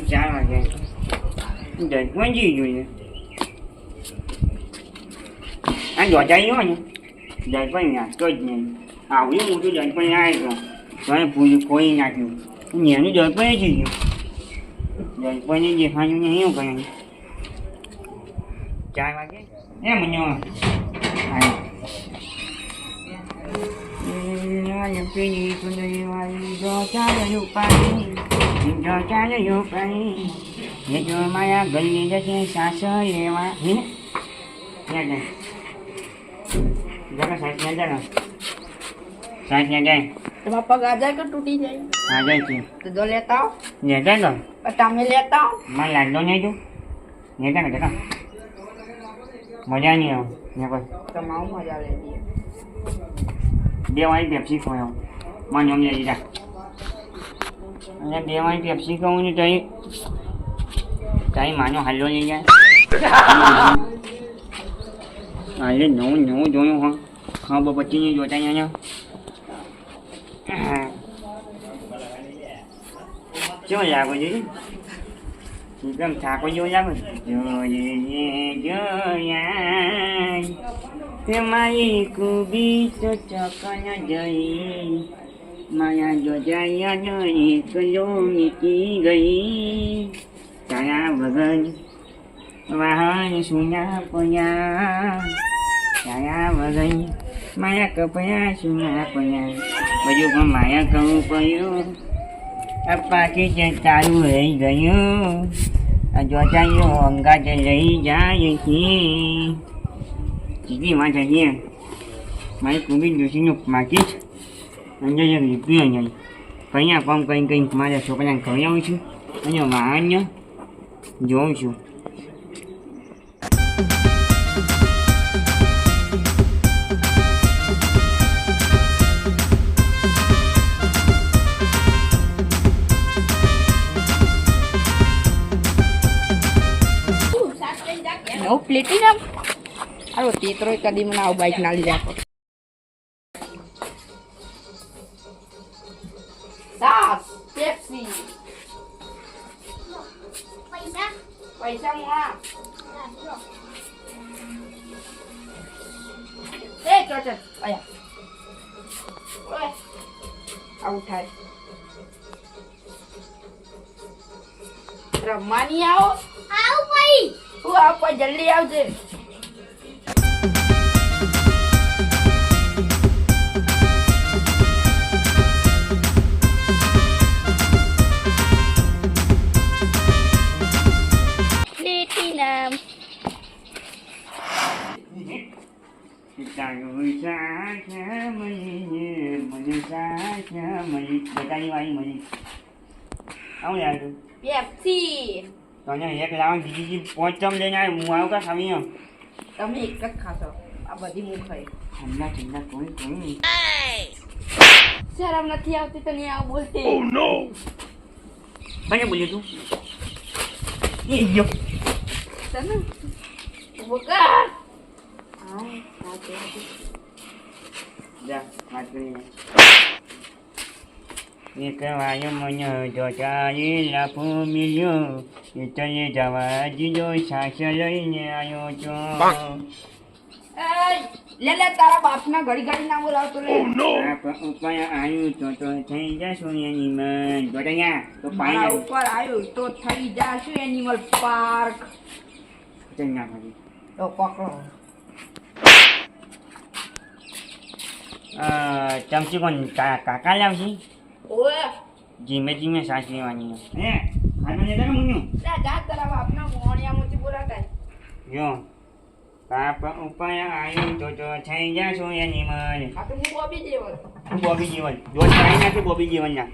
4 વાગે જઈ પહોંચી જોઈએ આ જોજાઈ હોય ને જઈ પણ નાખતો જ નહીં આવ્યું મોટું જઈ પણ આવ્યો તો પૂરું ખોઈ નાખ્યું એનું જઈ પણ થઈ ગયું જઈ પણ દેખાયું નહીં એવું કહ્યું 4 વાગે એ મને પીડી કુંદરી વાળી જો ચાલ્યું પાણી એ જો માયા ગલી જશે સાસ લેવા જરા સાસ ને જાય તમારા પગ આ જાય કે તૂટી જાય આ જાય છે તો જો લેતા આવો લેતા તો તમે લેતા આવો મને લાગતો નહીં તું લેતા ને જરા મજા નહીં આવે ને કોઈ તમારું મજા લેતી 2 વાળી પેપ્સી ખવાયો મને એમ લઈ લીધા અને 2 વાળી પેપ્સી ખાવું ને તારી માનો હાલો લઈ જાય આજે નવું જોયું હા હા પછીની જોતા અહીંયા કેવો લાગો છે એકદમ થાકો જેવો લાગો જોયા મારી કુબી તો ચકન જઈ માયા જોજાયા એકલો મીટી ગઈ તારા વગર વાહન સુના પયા તારા વગર માયા કપયા સુના પયા બધું પણ માયા કહું પડ્યું આ પાકી છે તારું રહી ગયું આ જોજાયો અંગાત લઈ જાય છે સીધી વાત છે મારી કુબી ડોસીનું પાકીટ અંદર એક લીપી જાય કયા કામ કંઈ મારા છોકરાને ખવડાવું છું અને વાહનને જોઉં છું પ્લેટી ના અરે તેતરો કદી મને આવું બાઈક ના લીધા સાસ પેપ્સી પૈસા મુઆ એ ચોચર આયા ઓય આવું થાય રમવાની આવો ભાઈ તું આવ કોઈ જલ્દી આવજે પેપ્સી તને એક લાવ બીજી 5 ચમ લઈને આવ્યો હું આવું કા ખાવી તમે એક જ ખાશો આ બધી હું ખાઈ ઠંડા કોઈ શરમ નથી આવતી તને આવું બોલતી ઓ નો મને બોલ્યો તું એ જો તને બોકા જા વાત કરી એક વાયો મને જોચાઈ લાખો મિલ્યો એટલે જવા દીધો સાસ લઈને આવ્યો છો લે તારા બાપના ઘડી ના બોલાવતો લે ઉપર આવ્યું તો થઈ જશું એનિમલ જોડ્યા તો પાણી ઉપર આવ્યું તો થઈ જશું એનિમલ પાર્ક ચંગા ભાઈ તો પકડો ચમચી કોણ કાકા લાવશે ઓએ ધીમે સાસ લેવાની હે ખાના લેતા ને મુન્યું જા તારા બાપના મોણિયામાંથી બોલાતા જો પાપ ઉપર આવ્યું તો થઈ જશું એનિમલ આ તો હું બોબી જેવલ જો ચાઈ નાખે બોબી જીવન ના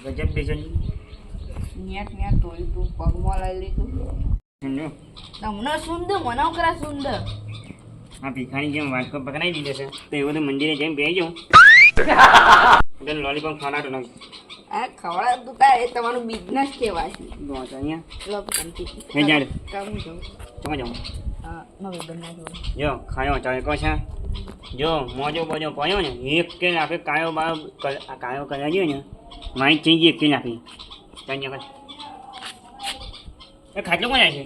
ગજબ બેસન ન્યા તોય તું પગમાં લઈ લીધું સમજો તમને સુંદર મનાવ કરા સુંદર આ ભીખાની જેમ વાટકો પકડાઈ દીધો છે તો એવું તો મંદિરે જેમ બેસી જાઉં લોલીપોપ ખાનાતો નથી આ ખવડા દુકાન એ તમારું બિઝનેસ કહેવાય છે બસ અહીંયા લો કંટી હે જાડ કામ જાઉં તમે જાઉં હા નવી બના જો જો ખાયો ચાલે કો છે જો મોજો બોજો પડ્યો ને એક કે આપણે કાયો કરાવીએ ને માઇક થઈ ગઈ એક કે નાખી Tanya kan. Khách lúc này thì.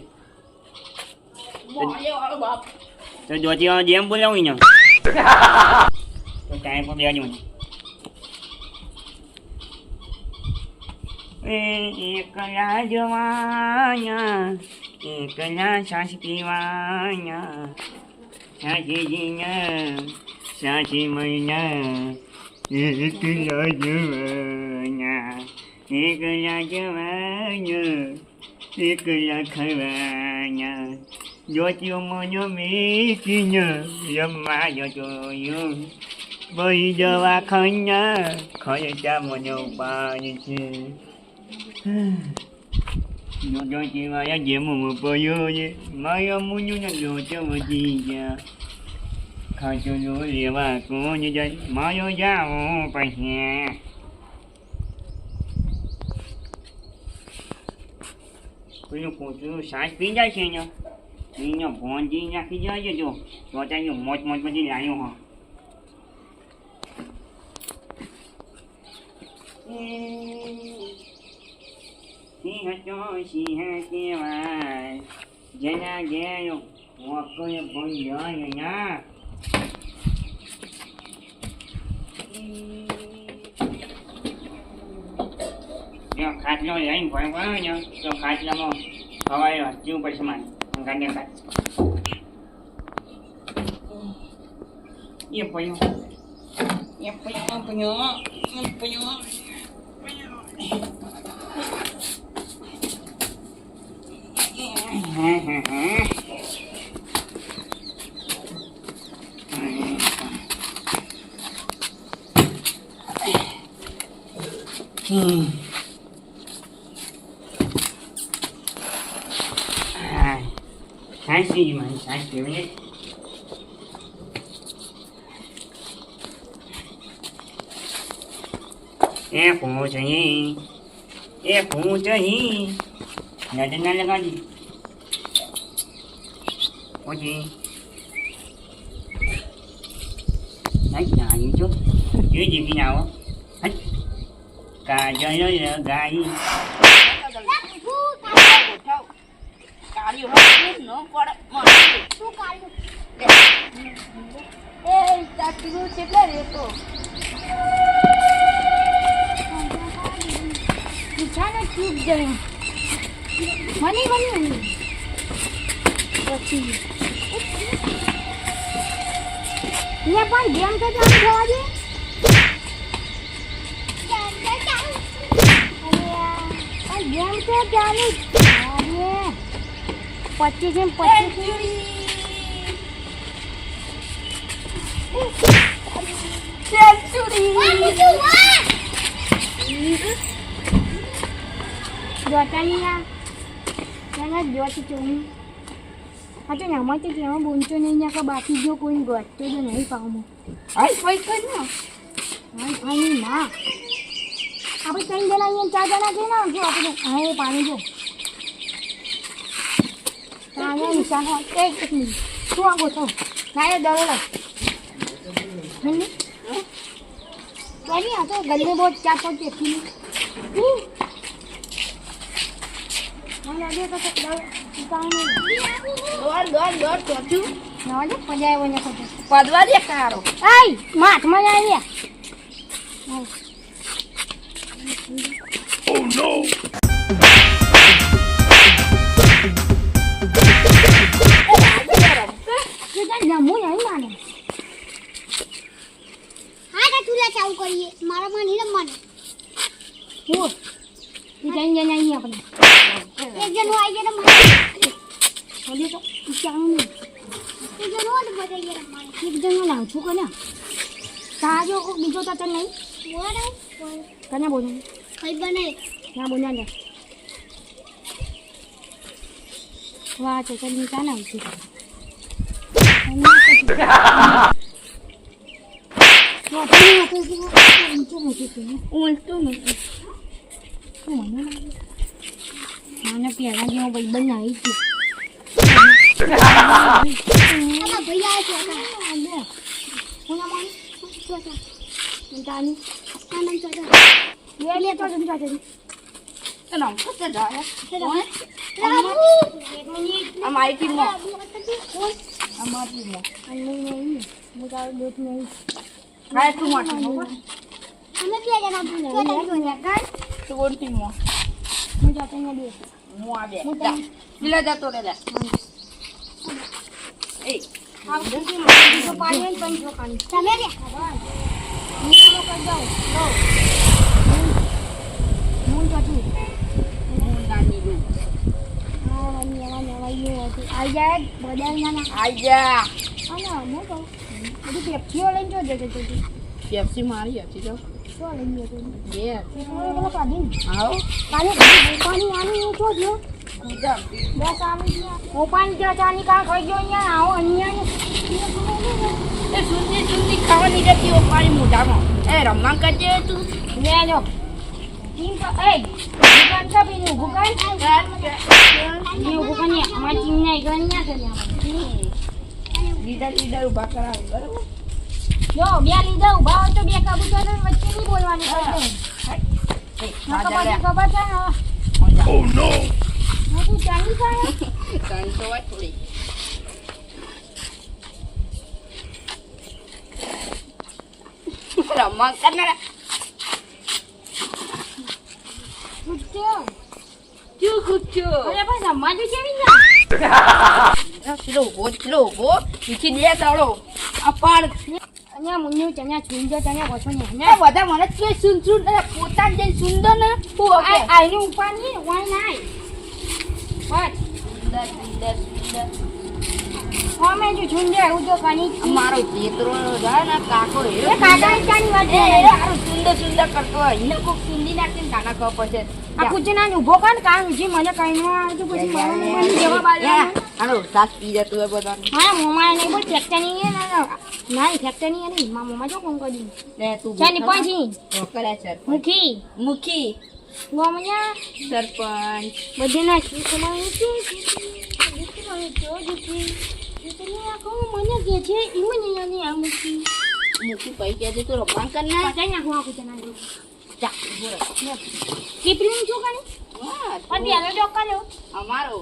Tôi đùa cho đi em bữa lâu nhỉ. Tôi cái có đeo nhỉ. Ekala jawanya, ekala saspiwanya, sajinya, sajimanya, ekala jawanya, ekala jawanya, ekala khawanya, do chiều mơ nhớ mi chi nhớ, yếm má do cho bây giờ ba khơi nhá, khơi cha mơ nhớ ba như chi. Nó cho chị mà giá dễ mà bao nhiêu chứ mai ông muốn nhú nhặt đồ cho mà chi cha khai cho nó liền mà cũng như vậy mai vô giá phải hè cái nó cũng chưa sai phí giá xe nhá đi nhá bọn gì nhá cái giá gì chứ rồi ta dùng một một bên đi lại nhau hả si ha cho si ha kia mà dễ nha dễ luôn hoặc coi bọn dở rồi nha nha khát rồi anh phải quá nha cho khát lắm không thôi rồi chưa phải xem ảnh không cần đem khát yên phải không yên phải không phải nhớ phải nhớ Sai gì mà sai kiểu nhất em phụ cho hi nhà trên này là cái gì có gì đấy nhà gì chút dưới gì khi nào á cà chơi nó gà gì cà nhiều hơn nữa qua đó mà ê ta cứ chết lại đi cô Bicara cute deh. Mana? Kecil. Ini apa? Diam saja ambil aja. Jangan. Diam saja ni. Ada. Pacik. Curi. Juatannya ya. Jangan jual cumi. Atau yang mau cik yang buncunya ke baki jo kuin got. Tu dia naik kamu. Ai, fai kena. Ai ni mah. Apa kain jalan yang caja nak kena? Jo apa ni? Ai pani jo. Tanya ni sana. Ni. Tu aku tu. Naya dulu lah. Ini. Kali atau gande bot capot je sini. Mana dia kata dah utang ni. Dua tu. Nama dia pajai banyak tu. Padua dia karo. Ai, mat mana dia? Oh no. Kita jamu yang mana? Ada tulah campur kori. Mara mani ram mana? Oh. Kita nyanyi apa ni? Ekjan wa aja ram. Dia tu ikan ni. Ekjan wa tu pada aja ram. Kita jangan langsung kan ya. Tajo kok bijo tatan ni. Wala. Kanya boleh. Kay bane. Ya boleh ada. Wah, cakap ni sana itu. Wah, ini apa sih? Untung macam. Oh, mana? Mana piala dia mau banyak itu. Apa bayar tu kan? Ada. Punya mana? Minta ni. Tanam saja. Dia lihat tu minta tadi. તો નામ કશે જાય રામુ એક minute અમારી ટીમમાં કોણ અમારી ટીમમાં અને નહીં હું તારું દૂધ નહીં કાય તું માટે અમે બે જણા પૂછ્યા તું કોણ ટીમમાં હું જાતે અહીંયા બે હું આ બે હું તને પેલા જતો રે લે એ આ કુકી માં જો પાણી હોય ને પણ જો કાની તમે બે હું તો કરી દઉં લો હું જાતું હું નાની દઉં હા નવા નવા યો હતી આ જાય બદલ ના આજા આના હું કહું બધું પેપ્સીઓ લઈને જો જતો તો પેપ્સી મારી હતી તો શું લઈને જતો બે પેલો કાઢી આવો કાલે પાણી આની હું છો જો બસ આવી ગયા હું પાણી જ્યાં ચાની કા ખાઈ ગયો અહીંયા આવો અહીંયા એ સુંદી સુંદી ખાવાની જતી ઓ પાણી મોઢામાં એ રમવા કરજે તું લે લો ટીમ તો એ દુકાન કા પીને ઊભું કર ને ઊભું કર ને અમારી ટીમ ને ગણ્યા કર્યા લીડર ઉભા કરાવે બરાબર જો બે લીધા ઉભા હોય તો બે કબૂતર વચ્ચે નહીં બોલવાનું નકા પાછી ખબર છે ને ઓ નો હું તું ચાલી જાય કાન તો વાત થોડી રમવા કરનારા કૂદજો કુછો અરે પણ રમવાનું કેવી ના ચલો ઉભો પીછી દે તાળો આ પાડ અહીંયા મુન્નુ ચણ્યા છુંજો ચણ્યા વસો ને એ બધા મને કે સુન પોતાને જઈને સુંદર ને હું ઓકે આઈનું ઉપાની વાય નાય બસ સુંદર અમે જો છુંજે આવું તો કાની મારો ચેતરો જાય ને કાકો એ કાકા ચાની વાત એ છે હારું સુંદર કરતો હોય એને કોક સુંદી નાખીને ગાના ખબર પડશે આ કુચના ને ઉભો કર કાન ઉજી મને કઈ ન આવે તો પછી મને જવાબ આલ્યો હાલો સાસ પી જતું હોય બધાને હા મોમાં નહીં બોલ ફેક્ટર નહીં ના ફેક્ટર નહીં મા મોમાં જો કોણ કરી લે તું ચાની પાંચી કરે સર મુખી ગોમયા સરપંચ બધે ના શું તમારે શું મને કે છે ઈમન નહીં આ મુખી પૈ કે છે તું રમવા કર ને પાછા નાખું આ કુચના જા બોરો કીપરીનું શું કરે હા પછી હવે ડોક કર્યો અમારો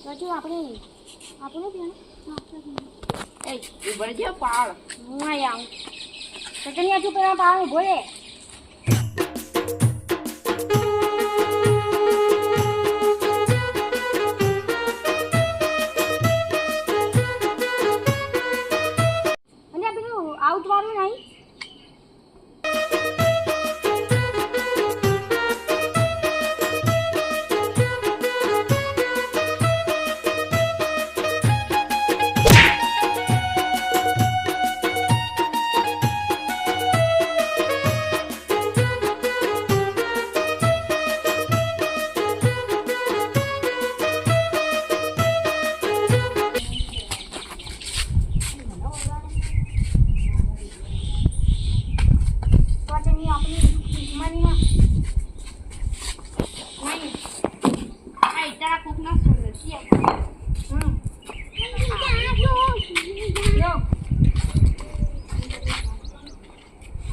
પછી આપણે ત્યાં એ ઉભર જે પાડ હું આઈ આવું તો તને તું પેલા પાવું ભોલે અને પેલું આઉટ વાળું નહીં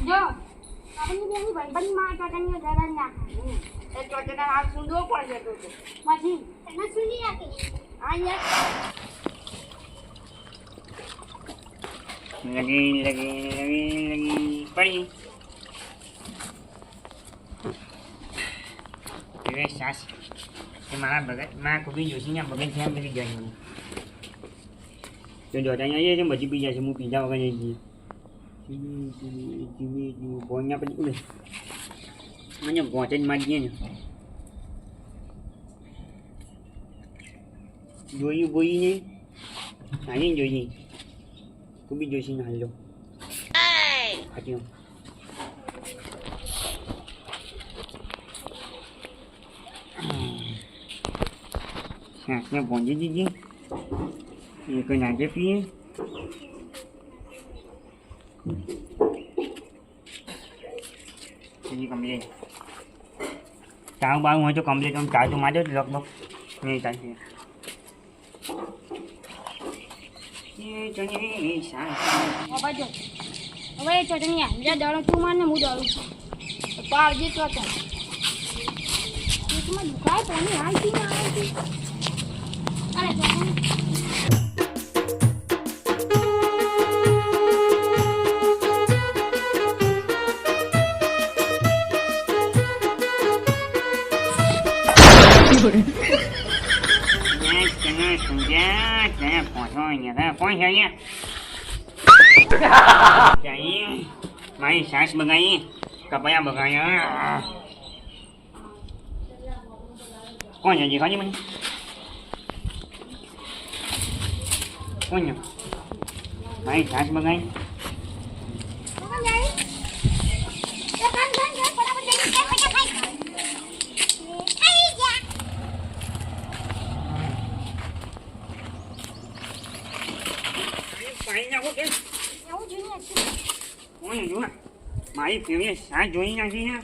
જો આપણી બેની ભાઈબંધ માં કાકાની ઘરે ના એ ચોટના હાથ સુંદો પડશે તો પછી તને સુની રાખી લગી પડી હવે સાસ એ મારા ભગત મારા કુબી જોશી ને ભગત છે બધી જાય તો જોતા અહીંયા છે બધી પી જાય છે હું પીઝા વગર જઈ જઈએ બોન્યા પછી ઉડે મને ગોંચે જ મારી ને જોયું બોઈ નહીં આની જોઈએ કુબી જોશી ને હાલો હાથી સાસને પહોંચી દીધી એક નાજે પીએ કમ્પ્લેટ ચાવ બાવ હોય તો કમ્પ્લેટ આમ ચા તો માર્યો લગભગ નહીં ચાલશે બાજુ હવે ચટણી બીજા દળો તું માર ને હું દળું છું પાડજી ચોટન હાથમાં દુખાય પાણી હાલતી ના આવતી અરે તને સમજ્યા ત્યાં પહોંચો અહીંયા કોણ છે અહીંયા ત્યાં મારી સાસ બગાઈ કપયા બગાયા કોણ છે દેખાડી મને કોણ છે મારી સાસ બગાઈ પાણી નાખો કે આવું જોઈએ કોણ જો મારી ફેવરેટ સાસ જોઈ નાખી ને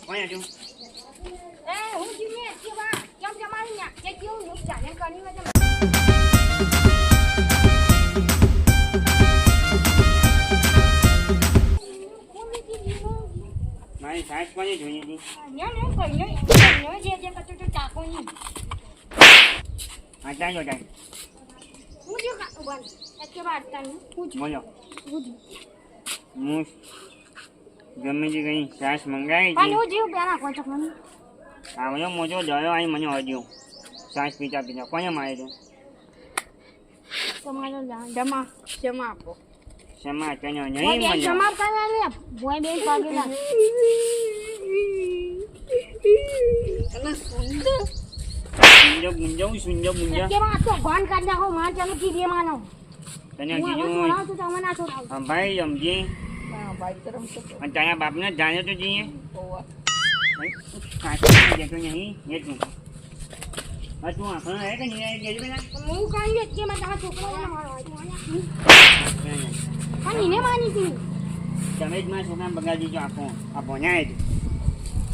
કોણ જો એ હું જોઈએ કેવા કેમ જમાડી ને કે કેવું નુક જાને કરી મે મારી સાસ પણ જોઈએ હતી ને જે કતો તો ટાકો ની આ ચાલો જાય હું જો બન કે વાત તાની હું બોલો હું હું ગમે તે કઈ સાસ મંગાવી પણ છે હું જીવ પેલા કોઈ તો મને આવડો મોટો દયો આવી મને હજુ સાસ પીતા પીતા કોને મારે છે તમારો જમા જમા આપો શેમાં તને બોય નહીં બેન મળે જમાર કરવા લે બોય બેન પાગેલા સુંજો મુંજા કે માં તો ગોન કાઢ નાખો માર ચાલો કી દે માનો તને હું કીધું છોડાવ તો તમે ના છોડાવ ભાઈ સમજી હા ભાઈ તરમ તો અને તારા બાપને જાણે તો જઈએ ઓવા જતો નહીં એટલું તું આખો હે કે નહીં ગેજ બેના હું કાઈ કે માં તારા છોકરાને મારવા પણ એને માની હતી તમે જ મારા છોકરાને બગાડી દીધો આખો આ ભણ્યા જ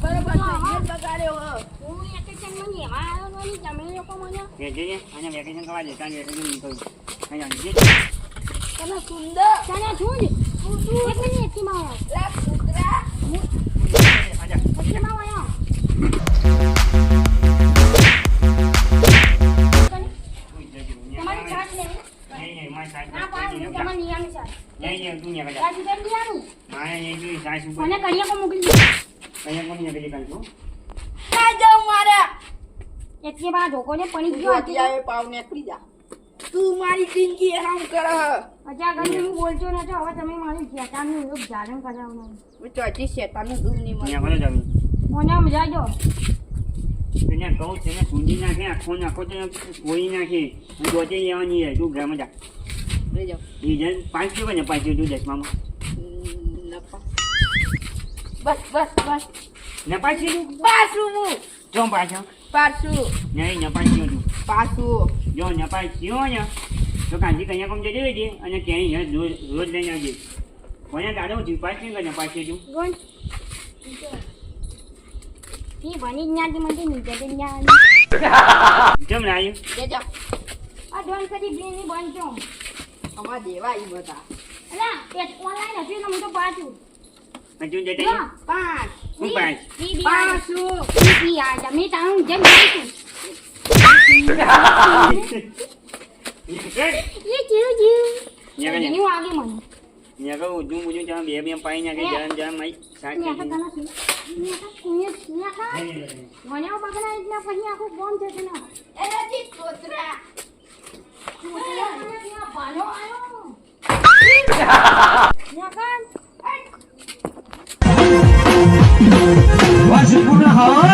બરાબર છે બગાડ્યો હું એક જ મને આવ્યો નહીં તમે લોકો મને કે જઈએ અને વેકેશન કરવા દેતા ને વેકેશન નીકળ્યું અહીંયા જઈએ તમે સુંદર તને શું જ તું એક મિનિટ એકી માં આવ્યો લા કૂતરા આજા એકી માં આવ્યો તમારી ચાટ લે નહીં મારી સાસ ના પાડ હું તમારી નિયામી ચાટ નહીં તું નહીં કજા રાજી કરી દિયાનું મારે નહીં જોઈ સાસ ઉપર મને કડિયા કો મોકલી દે અહીંયા કોણ નહીં કજી કાઢું ના જાઉં મારે એકી માં ધોકો ને પડી ગયો હતી અત્યારે પાવ નીકળી જા તું મારી જિંદગી હરામ કરે અચ્છા ગંજ હું બોલતો નતો હવે તમે મારી જેટાનું રૂપ ધારણ કરાવવાનું હું ચોથી શેતાનું દૂધ નહીં મળે અહીંયા ભલે જમી મને મજા જો તેને કહું છે ને સૂંધી નાખે આખો નાખો તો કોઈ નાખે હું દોચે લેવાની રહે તું ઘરમાં જા લઈ જાઓ એ જન 5 રૂપિયા ને 5 તું દસમામાં બસ બસ બસ ને 5 તું પાછું જો પાછો પાછું નહીં ને 5 તું પાછું જો ને 5 ને તો કાંજી કન્યા કોમ જઈ દેજે અને ક્યાંય રોજ લઈને આવજે કોને દાડો જી 5 ને 5 તું ગોન ઈ બની ન્યાથી મને નીચે દે ન્યા કેમ લાયું દેજો આ ડોન કદી બ્લેની બનજો અમાર દેવા ઈ બધા અલા એક ઓનલાઈન હતી ને હું તો પાછું હજુ જતે ના 5 હું 5 ઈ પાછું ઈ આ જમી તારું જેમ નાખ્યું ઈ જીવ જીવ ન્યા એની આગે મને ન્યા કહું ઊંધું મૂજું ત્યાં બે પાઈ નાખે જરા માઈ સાચ ન્યા કા તને ન્યા કા મને પકડા એટલે પછી આખું બોમ થશે ને એ નથી કૂતરા બાનો આયો ન્યા કા વાસ પૂર્ણ હા